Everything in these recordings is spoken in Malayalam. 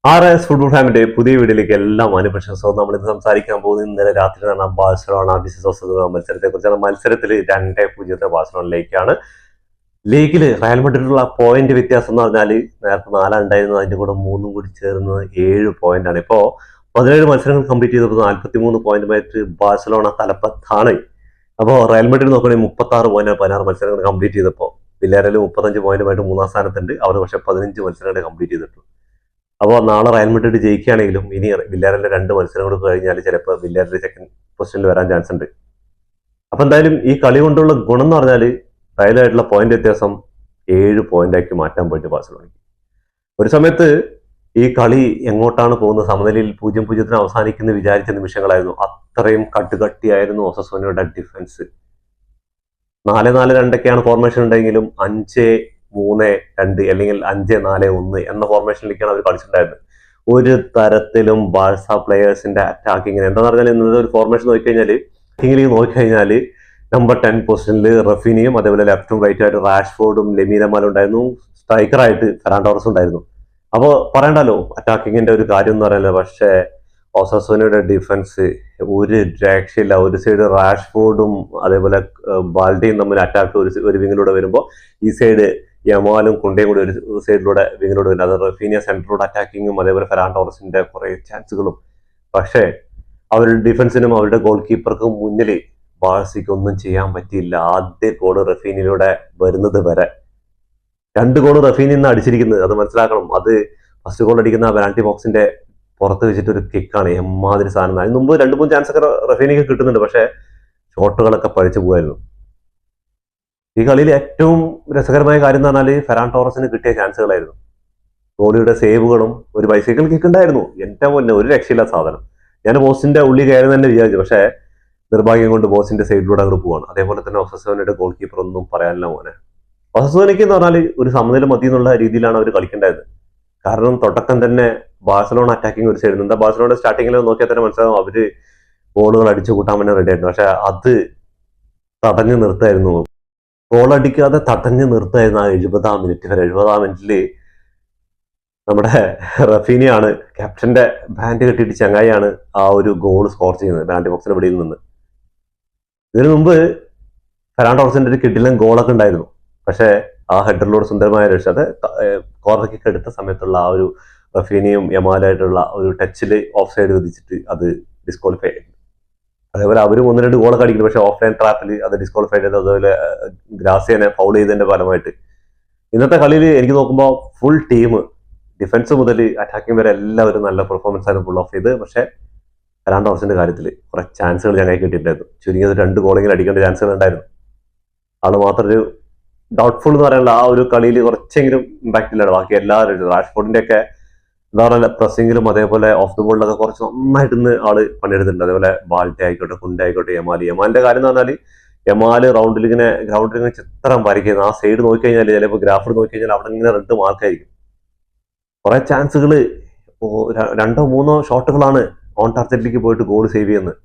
RS ഫുട്ബോൾ ഫാമിന്റെ പുതിയ വീഡിയോയിലേക്ക് എല്ലാ മാന്യപ്രശംസവും നമ്മൾ ഇന്ന് സംസാരിക്കാൻ പോകുന്നത് ഇന്നലെ രാത്രി നടന്ന ബാഴ്സലോണ വിസിസ് ഓസസൂന മത്സരത്തെ കുറിച്ചാണ്. മത്സരത്തിൽ 2-0 ബാഴ്സലോണയിലേക്കാണ്. ലീഗിൽ റയൽ മാഡ്രിഡിലുള്ള പോയിന്റ് വ്യത്യാസം എന്ന് പറഞ്ഞാൽ നേരത്തെ 4 ഉണ്ടായിരുന്നു, അതിന്റെ കൂടെ 3 കൂടി ചേർന്ന് 7 പോയിന്റാണ്. ഇപ്പോ 17 മത്സരങ്ങൾ കംപ്ലീറ്റ് ചെയ്തപ്പോൾ 43 പോയിന്റുമായിട്ട് ബാഴ്സലോണ തലപ്പത്താണ്. അപ്പോൾ റയൽ മാഡ്രിഡ് നോക്കുകയാണെങ്കിൽ 36 പോയിന്റാണ് 16 മത്സരങ്ങൾ കംപ്ലീറ്റ് ചെയ്തപ്പോൾ. വില്യാരൽ 35 പോയിന്റുമായിട്ട് 3-ാം സ്ഥാനത്തുണ്ട്. അവർ പക്ഷേ 15 മത്സരങ്ങൾ കംപ്ലീറ്റ് ചെയ്തിട്ടുള്ളൂ. അപ്പോൾ നാളെ റയൽ മാഡ്രിഡ് ജയിക്കുകയാണെങ്കിലും ഇനി വില്യാരലിന്റെ 2 മത്സരം കൂടി കഴിഞ്ഞാൽ ചിലപ്പോൾ വില്യാരൽ സെക്കൻഡ് പൊസിഷനിൽ വരാൻ ചാൻസ് ഉണ്ട്. അപ്പൊ എന്തായാലും ഈ കളി കൊണ്ടുള്ള ഗുണം എന്ന് പറഞ്ഞാൽ റയലായിട്ടുള്ള പോയിന്റ് വ്യത്യാസം 7 പോയിന്റാക്കി മാറ്റാൻ പോയിട്ട് ബാഴ്സലോണയ്ക്ക്. ഒരു സമയത്ത് ഈ കളി എങ്ങോട്ടാണ് പോകുന്നത്, സമനിലയിൽ 0-0 അവസാനിക്കുന്ന വിചാരിച്ച നിമിഷങ്ങളായിരുന്നു. അത്രയും കട്ടുകട്ടിയായിരുന്നു ഓസസൂനയുടെ ഡിഫൻസ്. 4-4-2 ഫോർമേഷൻ ഉണ്ടെങ്കിലും 5-3-2 അല്ലെങ്കിൽ 5-4-1 എന്ന ഫോർമേഷനിലേക്കാണ് അവർ കളിച്ചിട്ടുണ്ടായിരുന്നത്. ഒരു തരത്തിലും ബാഴ്സ പ്ലേയേഴ്സിന്റെ അറ്റാക്കിങ്ങിന് എന്താന്ന് പറഞ്ഞാൽ ഇന്നത്തെ ഒരു ഫോർമേഷൻ നോക്കിക്കഴിഞ്ഞാൽ നമ്പർ 10 പൊസിഷനിൽ റഫീനിയും അതേപോലെ ലെഫ്റ്റും റൈറ്റും ആയിട്ട് റാഷ്ഫോർഡും ലെമീനമാലും ഉണ്ടായിരുന്നു. സ്ട്രൈക്കറായിട്ട് ഫെറാൻ ടോറസും ഉണ്ടായിരുന്നു. അപ്പോൾ പറയണ്ടല്ലോ അറ്റാക്കിങ്ങിന്റെ ഒരു കാര്യം എന്ന് പറയുന്നത്. പക്ഷേ ഓസസൂനയുടെ ഡിഫൻസ് ഒരു രക്ഷയില്ല. ഒരു സൈഡ് റാഷ്ഫോർഡും അതേപോലെ ബാൽഡിയും തമ്മിൽ അറ്റാക്ക് ഒരു വിങ്ങിലൂടെ വരുമ്പോൾ ഈ സൈഡ് യമാലും കുണ്ടയും കൂടി ഒരു സൈഡിലൂടെ വിങ്ങിലൂടെ വരുന്നത്. അത് റഫീനിയ സെന്ററിലൂടെ അറ്റാക്കിങ്ങും അതേപോലെ ഫെറാൻ ടോറസിന്റെ കുറെ ചാൻസുകളും. പക്ഷേ അവരുടെ ഡിഫൻസിനും അവരുടെ ഗോൾ കീപ്പർക്കും മുന്നിൽ ബാഴ്സയ്ക്ക് ഒന്നും ചെയ്യാൻ പറ്റിയില്ല. ആദ്യ ഗോൾ റഫീനിലൂടെ വരുന്നത് വരെ 2 ഗോൾ റഫീനിൽ നിന്ന് അടിച്ചിരിക്കുന്നത്, അത് മനസ്സിലാക്കണം. അത് ഫസ്റ്റ് ഗോൾ അടിക്കുന്ന പെനാൽറ്റി ബോക്സിന്റെ പുറത്ത് വെച്ചിട്ട് ഒരു കിക്കാണ്. എമ്മാതിരി സാധനം. അതിന് മുമ്പ് 2-3 ചാൻസ് ഒക്കെ റഫീനിക്ക് കിട്ടുന്നുണ്ട്, പക്ഷെ ഷോട്ടുകളൊക്കെ പഴിച്ചു പോകായിരുന്നു. ഈ കളിയിൽ ഏറ്റവും രസകരമായ കാര്യം എന്ന് പറഞ്ഞാൽ ഫെറാൻ ടോറസിന് കിട്ടിയ ചാൻസുകളായിരുന്നു. ഗോളിയുടെ സേവുകളും ഒരു ബൈസൈക്കിൾ കിക്ക് ഉണ്ടായിരുന്നു. എന്റെ മുന്നേ ഒരു രക്ഷയില്ല സാധനം. ഞാൻ ബോസിന്റെ ഉള്ളിൽ കയറി തന്നെ വിചാരിച്ചു, പക്ഷേ നിർഭാഗ്യം കൊണ്ട് ബോസിന്റെ സൈഡിലൂടെ അങ്ങോട്ട് പോവാണ്. അതേപോലെ തന്നെ ഒസസോനയുടെ ഗോൾ കീപ്പർ ഒന്നും പറയാനില്ല മോനെ. ഒസസോനയ്ക്ക് എന്ന് പറഞ്ഞാൽ ഒരു സമനില മതി എന്നുള്ള രീതിയിലാണ് അവർ കളിക്കേണ്ടത്. കാരണം തുടക്കം തന്നെ ബാഴ്സലോണ അറ്റാക്കിംഗ് ഒരു സൈഡ് ഉണ്ട്. ബാഴ്സലോണ സ്റ്റാർട്ടിങ്ങിൽ നോക്കിയാൽ തന്നെ മനസ്സിലാവും അവര് ഗോളുകൾ അടിച്ചു കൂട്ടാൻ തന്നെ റെഡി ആയിരുന്നു. പക്ഷെ അത് തടഞ്ഞു നിർത്തായിരുന്നു. ഗോൾ അടിക്കാതെ തടഞ്ഞു നിർത്തായിരുന്നു ആ 70-ാം മിനിറ്റ് വരെ. 70-ാം മിനിറ്റില് നമ്മുടെ റഫീനിയാണ് ക്യാപ്റ്റന്റെ ബാൻഡ് കെട്ടിയിട്ട് ചങ്ങായിയാണ് ആ ഒരു ഗോൾ സ്കോർ ചെയ്യുന്നത് ബാൻഡ് ബോക്സിന്റെ വെളിയിൽ നിന്ന്. ഇതിനു മുമ്പ് ഫെറാൻ ടോറസിന്റെ ഒരു കിഡിലൻ ഗോളൊക്കെ ഉണ്ടായിരുന്നു. പക്ഷെ ആ ഹെഡറിലൂടെ സുന്ദരമായ രക്ഷ, അത് കോർണർ കിക്ക് എടുത്ത സമയത്തുള്ള ആ ഒരു റഫീനിയും യമാലായിട്ടുള്ള ഒരു ടച്ചിൽ ഓഫ് സൈഡ് വിധിച്ചിട്ട് അത് ഡിസ്ക്വാളിഫൈ ആയിരുന്നു. അതേപോലെ അവരും 1-2 ഗോളൊക്കെ അടിക്കുന്നു, പക്ഷെ ഓഫ് ലൈൻ ട്രാപ്പിൽ അത് ഡിസ്ക്വാളിഫൈ ചെയ്തത്. അതുപോലെ ഗ്രാസിയനെ ഫൗൾ ചെയ്തതിന്റെ ഫലമായിട്ട് ഇന്നത്തെ കളിയിൽ എനിക്ക് നോക്കുമ്പോൾ ഫുൾ ടീം ഡിഫൻസ് മുതൽ അറ്റാക്കിംഗ് വരെ എല്ലാവരും നല്ല പെർഫോമൻസ് ആണ് ഫുൾ ഓഫ് ചെയ്ത്. പക്ഷെ ഫെറാൻ ടോറസിന്റെ കാര്യത്തിൽ കുറെ ചാൻസുകൾ ഞങ്ങൾക്ക് കിട്ടിയിട്ടുണ്ടായിരുന്നു. ചുരുങ്ങിയത് 2 ഗോളെങ്കിലും അടിക്കേണ്ട ചാൻസുകൾ ഉണ്ടായിരുന്നു. ആള് മാത്രം ഒരു ഡൗട്ട്ഫുൾ എന്ന് പറയാനുള്ള ആ ഒരു കളിയിൽ കുറച്ചെങ്കിലും ഇമ്പാക്ട് ഇല്ലാണ്. ബാക്കി എല്ലാവരും റാഷ്ഫോർഡിന്റെ ഒക്കെ എന്താ പറയുക പ്രസിംഗിലും അതേപോലെ ഓഫ് ദി ബോളിലൊക്കെ കുറച്ച് നന്നായിട്ട് ഇന്ന് ആള് പണിയെടുത്തിട്ടുണ്ട്. അതേപോലെ ബാൽറ്റെ ആയിക്കോട്ടെ, കുണ്ട ആയിക്കോട്ടെ, യമാലിന്റെ കാര്യം എന്ന് പറഞ്ഞാൽ യമാല് ഗ്രൗണ്ടിൽ ഇങ്ങനെ ചിത്രം വരയ്ക്കുന്നത്. ആ സൈഡ് നോക്കിക്കഴിഞ്ഞാൽ ചിലപ്പോൾ ഗ്രാഫിൽ നോക്കിക്കഴിഞ്ഞാൽ അവിടെ ഇങ്ങനെ 2 മാർക്കായിരിക്കും. കുറെ ചാൻസുകൾ 2-3 ഷോട്ടുകളാണ് ഓൺ ടാർഗറ്റിലേക്ക് പോയിട്ട് ഗോൾ സേവ് ചെയ്യുന്നത്.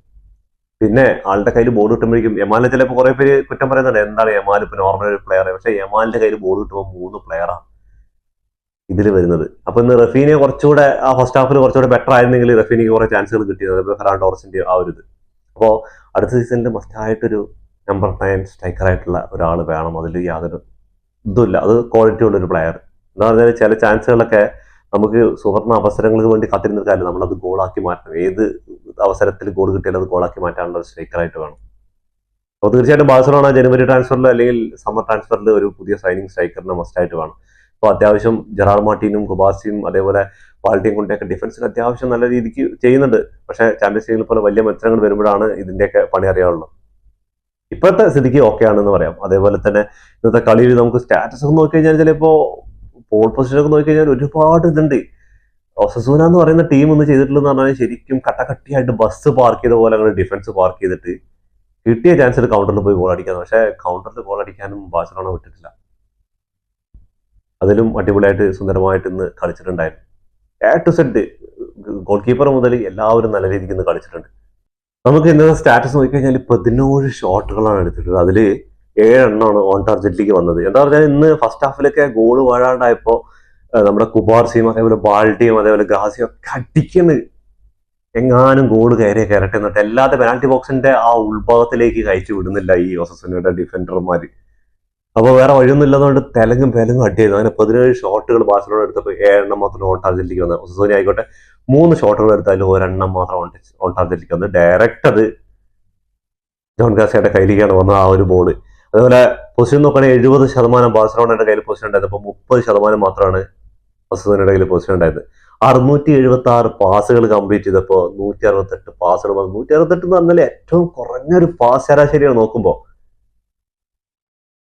പിന്നെ ആളുടെ കയ്യിൽ ബോൾ കിട്ടുമ്പോഴേക്കും യമാലിനെ ചിലപ്പോൾ കുറെ പേര് കുറ്റം പറയുന്നുണ്ട്, എന്താണ് യമാൽ ഇപ്പൊ നോർമൽ ഒരു പ്ലെയർ. പക്ഷെ യമാലിന്റെ കയ്യിൽ ബോൾ കിട്ടുമ്പോൾ 3 പ്ലെയറാണ് ഇതിൽ വരുന്നത്. അപ്പൊ ഇന്ന് റഫീനെ കുറച്ചുകൂടെ ആ ഫസ്റ്റ് ഹാഫിൽ കുറച്ചുകൂടെ ബെറ്റർ ആയിരുന്നെങ്കിൽ റഫീനിക്ക് കുറെ ചാൻസുകൾ കിട്ടിയത്. അതേപോലെ ഫെറാൻ ടോറസിന്റെ ആ ഒരു ഇത്. അപ്പോൾ അടുത്ത സീസണിൽ മസ്റ്റായിട്ടൊരു നമ്പർ 9 സ്ട്രൈക്കർ ആയിട്ടുള്ള ഒരാൾ വേണം. അതിൽ യാതൊരു ഇതുമില്ല. അത് ക്വാളിറ്റി ഉള്ള ഒരു പ്ലെയർ. എന്താ പറഞ്ഞാൽ ചില ചാൻസുകളൊക്കെ നമുക്ക് സുവർണ അവസരങ്ങൾക്ക് വേണ്ടി കാത്തിരുന്ന കാര്യം നമ്മളത് ഗോളാക്കി മാറ്റണം. ഏത് അവസരത്തിൽ ഗോൾ കിട്ടിയാലും അത് ഗോളാക്കി മാറ്റാനുള്ള ഒരു സ്ട്രൈക്കറായിട്ട് വേണം. അപ്പോൾ തീർച്ചയായിട്ടും ബാഴ്സലോണ ജനുവരി ട്രാൻസ്ഫറിൽ അല്ലെങ്കിൽ സമ്മർ ട്രാൻസ്ഫറിൽ ഒരു പുതിയ സൈനിങ് സ്ട്രൈക്കറിനെ മസ്റ്റായിട്ട് വേണം. അപ്പോൾ അത്യാവശ്യം ജെറാർഡ് മാർട്ടിനും കുബാസിയും അതേപോലെ ബാൽട്ടിയും കൊണ്ടൊക്കെ ഡിഫൻസിൽ അത്യാവശ്യം നല്ല രീതിക്ക് ചെയ്യുന്നുണ്ട്. പക്ഷേ ചാമ്പ്യൻസ് ലീഗിൽ പോലെ വലിയ മത്സരങ്ങൾ വരുമ്പോഴാണ് ഇതിന്റെയൊക്കെ പണി അറിയാവുള്ളൂ. ഇപ്പോഴത്തെ സ്ഥിതിക്ക് ഓക്കെ ആണെന്ന് പറയാം. അതേപോലെ തന്നെ ഇന്നത്തെ കളിയിൽ നമുക്ക് സ്റ്റാറ്റസ് ഒക്കെ നോക്കിക്കഴിഞ്ഞാൽ ചിലപ്പോൾ പോൾ പൊസിഷൻ ഒക്കെ നോക്കിക്കഴിഞ്ഞാൽ ഒരുപാട് ഇതുണ്ട്. ഒസസൂന എന്ന് പറയുന്ന ടീം ഒന്ന് ചെയ്തിട്ടുള്ളതെന്ന് പറഞ്ഞാൽ ശരിക്കും കട്ടകട്ടിയായിട്ട് ബസ് പാർക്ക് ചെയ്ത പോലെ അങ്ങനെ ഡിഫൻസ് പാർക്ക് ചെയ്തിട്ട് കിട്ടിയ ചാൻസിൽ കൗണ്ടറിൽ പോയി ഗോൾ അടിക്കാന്ന്. പക്ഷേ കൗണ്ടറിൽ ഗോൾ അടിക്കാനും ബാഴ്സലോണ വിട്ടിട്ടില്ല. അതിലും അടിപൊളിയായിട്ട് സുന്ദരമായിട്ട് ഇന്ന് കളിച്ചിട്ടുണ്ടായിരുന്നു. A to Z goal keeper മുതൽ എല്ലാവരും നല്ല രീതിക്ക് ഇന്ന് കളിച്ചിട്ടുണ്ട്. നമുക്ക് ഇന്നത്തെ സ്റ്റാറ്റസ് നോക്കിക്കഴിഞ്ഞാൽ 17 ഷോട്ടുകളാണ് എടുത്തിട്ടുള്ളത്. അതിൽ 7 എണ്ണമാണ് ഓൺ ടാർഗറ്റിലേക്ക് വന്നത്. എന്താ പറഞ്ഞാൽ ഇന്ന് ഫസ്റ്റ് ഹാഫിലൊക്കെ ഗോൾ വാഴാണ്ടായപ്പോൾ നമ്മുടെ കുബാർസിയും അതേപോലെ ബാൾട്ടിയും അതേപോലെ ഗാസിയും ഒക്കെ അടിക്കുന്നു. എങ്ങാനും ഗോൾ കയറട്ടെ എന്നിട്ട് എല്ലാത്ത പെനാൽറ്റി ബോക്സിന്റെ ആ ഉൾഭാഗത്തിലേക്ക് കയറ്റി വിടുന്നില്ല ഈ ഒസസുനയുടെ ഡിഫൻഡർമാർ. അപ്പോൾ വേറെ വഴിയൊന്നും ഇല്ലാതുകൊണ്ട് തെലങ്കും അടിയായിരുന്നു. അങ്ങനെ 17 ഷോട്ടുകൾ ബാഴ്സലോണ എടുത്തപ്പോൾ 7 മാത്രം ഓൺ ടാർജറ്റിലേക്ക് വന്നത്. ഒസസോനി ആയിക്കോട്ടെ 3 ഷോട്ടുകൾ എടുത്താലും 1 മാത്രം ഓൺ ടാർജറ്റിലേക്ക് വന്നത്. ഡയറക്റ്റ് അത് ജോൺ ഗാസിയുടെ കയ്യിലേക്കാണ് വന്നത് ആ ഒരു ബോൾ. അതുപോലെ പൊസിഷൻ നോക്കുകയാണെങ്കിൽ 70% ബാഴ്സലോണയുടെ കയ്യിൽ പൊസിഷൻ ഉണ്ടായത്. അപ്പോൾ 30% മാത്രമാണ് ഒസസോനിയുടെ കയ്യിൽ പൊസിഷൻ ഉണ്ടായത്. 676 പാസുകൾ കംപ്ലീറ്റ് ചെയ്തപ്പോൾ 168 പാസുകൾ. 168 എന്ന് പറഞ്ഞാൽ ഏറ്റവും കുറഞ്ഞൊരു പാസ് ശരാശരിയാണ് നോക്കുമ്പോൾ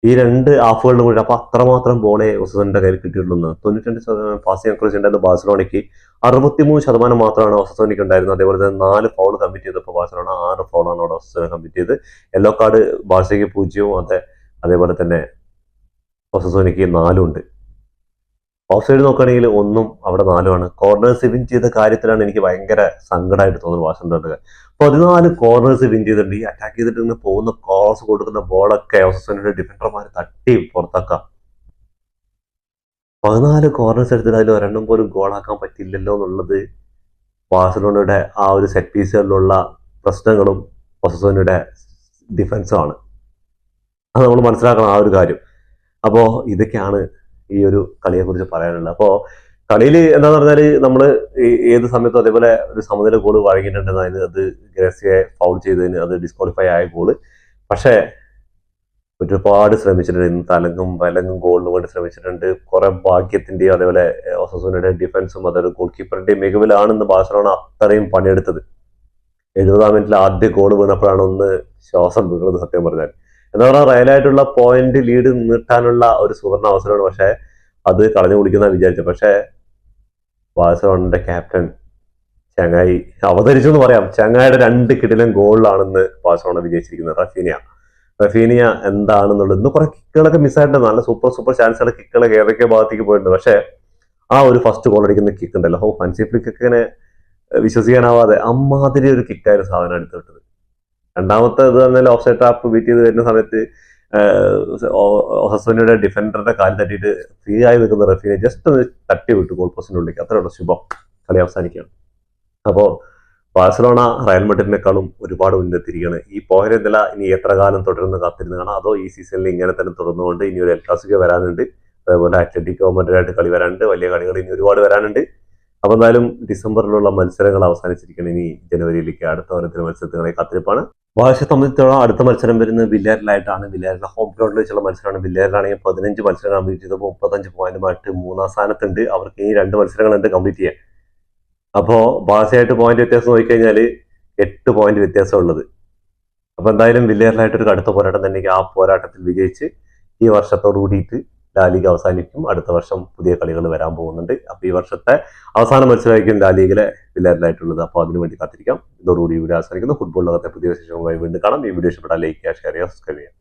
ഈ 2 ഹാഫുകളിലും കൂടി. അപ്പൊ അത്രമാത്രം ബോളെ ഒസസോനിന്റെ കയ്യിൽ കിട്ടിയിട്ടുള്ളൂ. 92% പാസിംഗ് അക്രോച്ച് ഉണ്ടായിരുന്ന ബാഴ്സലോണയ്ക്ക് 63% മാത്രമാണ് ഒസസോനിക്ക് ഉണ്ടായിരുന്നത്. അതേപോലെ തന്നെ 4 ഫൗൾ കമ്മിറ്റ് ചെയ്തപ്പോൾ ബാഴ്സലോണ 6 ഫൗളാണ് അവിടെ ഒസസോന കമ്മിറ്റ് ചെയ്ത്. യെല്ലോ കാർഡ് ബാഴ്സയ്ക്ക് 0 അതേപോലെ തന്നെ ഒസസോനിക്ക് 4 ഉണ്ട്. ഓഫ് സൈഡ് നോക്കുകയാണെങ്കിൽ 1 അവിടെ 4 കോർണേഴ്സ് വിൻ ചെയ്ത കാര്യത്തിലാണ് എനിക്ക് ഭയങ്കര സങ്കടമായിട്ട് തോന്നുന്നത് വാഷിംഗ്ടൺ. 14 കോർണേഴ്സ് വിൻ ചെയ്തിട്ടുണ്ട്. ഈ അറ്റാക്ക് ചെയ്തിട്ട് ഇങ്ങനെ പോകുന്ന ക്രോസ് കൊടുക്കുന്ന ബോളൊക്കെ ഒസസോനയുടെ ഡിഫൻഡർമാർ തട്ടി പുറത്താക്കാം. 14 കോർണേഴ്സ് എടുത്തിട്ട് അതിൽ ഒരെണ്ണം പോലും ഗോളാക്കാൻ പറ്റില്ലല്ലോ എന്നുള്ളത് ബാഴ്സലോണയുടെ ആ ഒരു സെറ്റ് പീസുകളിലുള്ള പ്രശ്നങ്ങളും ഒസസോനയുടെ ഡിഫൻസും ആണ്. അത് നമ്മൾ മനസ്സിലാക്കണം ആ ഒരു കാര്യം. അപ്പോൾ ഇതൊക്കെയാണ് ഈ ഒരു കളിയെക്കുറിച്ച് പറയാനുള്ളത്. അപ്പോൾ കളിയിൽ എന്താന്ന് പറഞ്ഞാല് നമ്മള് ഏത് സമയത്തും അതേപോലെ ഒരു സമനില ഗോള് വഴങ്ങിയിട്ടുണ്ടെന്ന് അത് ഗ്രസിയെ ഫൗൾ ചെയ്തതിന് അത് ഡിസ്ക്വാളിഫൈ ആയ ഗോള്. പക്ഷേ ഒരുപാട് ശ്രമിച്ചിട്ടുണ്ട്. ഇന്ന് തലങ്ങും ഗോളിന് വേണ്ടി ശ്രമിച്ചിട്ടുണ്ട്. കുറെ ഭാഗ്യത്തിന്റെയും അതേപോലെ ഒസസോനയുടെ ഡിഫൻസും അതൊരു ഗോൾ കീപ്പറിന്റെയും മികവിലാണെന്ന് ബാഴ്സലോണ അത്രയും പണിയെടുത്തത്. 70-ാം മിനിറ്റിൽ ആദ്യ ഗോൾ വീണപ്പോഴാണ് ഒന്ന് ശ്വാസം വീണത് സത്യം പറഞ്ഞാൽ. എന്താ പറയുക, റയലായിട്ടുള്ള പോയിന്റ് ലീഡ് നീട്ടാനുള്ള ഒരു സുവർണ അവസരമാണ്. പക്ഷെ അത് കളഞ്ഞു കുടിക്കുന്ന വിചാരിച്ചത്. പക്ഷെ ബാഴ്സലോണയുടെ ക്യാപ്റ്റൻ ചങ്ങായി അവതരിച്ചു എന്ന് പറയാം. ചങ്ങായിയുടെ 2 കിടിലൻ ഗോളിലാണെന്ന് ബാഴ്സലോണ വിജയിച്ചിരിക്കുന്നത്. റഫീനിയ എന്താണെന്നുള്ളത് ഇന്ന് കുറെ കിക്കുകളൊക്കെ മിസ്സായിട്ടുണ്ട്. നല്ല സൂപ്പർ ചാൻസുകൾ കിക്കുകളൊക്കെ ഏതൊക്കെ ഭാഗത്തേക്ക് പോയിട്ടുണ്ട്. പക്ഷെ ആ ഒരു ഫസ്റ്റ് ഗോൾ അടിക്കുന്ന കിക്ക് ഉണ്ടല്ലോ, ഫാൻസി ഫ്ലിക്കൊക്കെ വിശ്വസിക്കാനാവാതെ അമ്മാതിരി ഒരു കിക്കായിരുന്നു സാധനം എടുത്തിട്ടത്. രണ്ടാമത്തെ ഇത് പറഞ്ഞാൽ ഓഫ് സൈഡ് ട്രാപ്പ് ബീറ്റ് ചെയ്ത് വരുന്ന സമയത്ത് ഒസസോനയുടെ ഡിഫൻഡറുടെ കാൽ തട്ടിയിട്ട് ഫ്രീ ആയി നിൽക്കുന്ന റഫീനെ ജസ്റ്റ് ഒന്ന് തട്ടി വിട്ടു ഗോൾ പോസ്റ്റിനുള്ളിലേക്ക്. അത്രയുള്ള ശുഭം. കളി അവസാനിക്കുകയാണ്. അപ്പോൾ ബാഴ്സലോണ റയൽ മാഡ്രിഡിനെക്കാളും ഒരുപാട് മുന്നെത്തിരിക്കുകയാണ്. ഈ പോയിന്റ് നില ഇനി എത്ര കാലം തുടരുന്ന കാത്തിരുന്ന് കാണാം, അതോ ഈ സീസണിൽ ഇങ്ങനെ തന്നെ തുടർന്നുകൊണ്ട് ഇനി ഒരു എൽ ക്ലാസിക്കോ വരാനുണ്ട്, അതേപോലെ അത്ലറ്റിക്കോ മാഡ്രിഡായിട്ട് കളി വരാനുണ്ട്, വലിയ കളികൾ ഇനി ഒരുപാട് വരാനുണ്ട്. അപ്പോൾ എന്തായാലും ഡിസംബറിലുള്ള മത്സരങ്ങൾ അവസാനിച്ചിരിക്കണം. ഇനി ജനുവരിയിലേക്ക് അടുത്ത ഓരത്തിന് മത്സരത്തിനായി കാത്തിരിപ്പാണ്. ബാഴ്സയെ സംബന്ധിച്ചിടത്തോളം അടുത്ത മത്സരം വരുന്നത് വില്യാരിലായിട്ടാണ്. വില്യാരിലെ ഹോം ഗ്രൗണ്ടിൽ വെച്ചുള്ള മത്സരമാണ്. വില്യാരിലാണെങ്കിൽ 15 മത്സരങ്ങൾ കംപ്ലീറ്റ് ചെയ്തപ്പോൾ 35 പോയിന്റുമായിട്ട് 3-ാം സ്ഥാനത്തുണ്ട്. അവർക്ക് ഈ 2 മത്സരങ്ങളുണ്ട് കംപ്ലീറ്റ് ചെയ്യാൻ. അപ്പോൾ ബാഴ്സയായിട്ട് പോയിന്റ് വ്യത്യാസം നോക്കിക്കഴിഞ്ഞാൽ 8 പോയിന്റ് വ്യത്യാസം ഉള്ളത്. അപ്പോൾ എന്തായാലും വില്യാരിലായിട്ടൊരു കടുത്ത പോരാട്ടം തന്നെ. ആ പോരാട്ടത്തിൽ വിജയിച്ച് ഈ വർഷത്തോടു കൂടിയിട്ട് ലാലിഗ അവസാനിക്കും. അടുത്ത വർഷം പുതിയ കളികൾ വരാൻ പോകുന്നുണ്ട്. അപ്പോൾ ഈ വർഷത്തെ അവസാന മത്സരമായിരിക്കും ലാലിഗയിലെ വില്യാരിലായിട്ടുള്ളത്. അപ്പോൾ അതിനുവേണ്ടി കാത്തിരിക്കാം. ഇതോടുകൂടി ഇവിടെ അവസാനിക്കുന്നു. ഫുട്ബോൾ ലോകത്തെ പുതിയ വിശേഷങ്ങളുമായി വീണ്ടും കാണാം. ഈ വീഡിയോ ഇഷ്ടപ്പെട്ടാൽ ലൈക്ക് ചെയ്യുക, ഷെയർ ചെയ്യുക, സബ്സ്ക്രൈബ് ചെയ്യുക.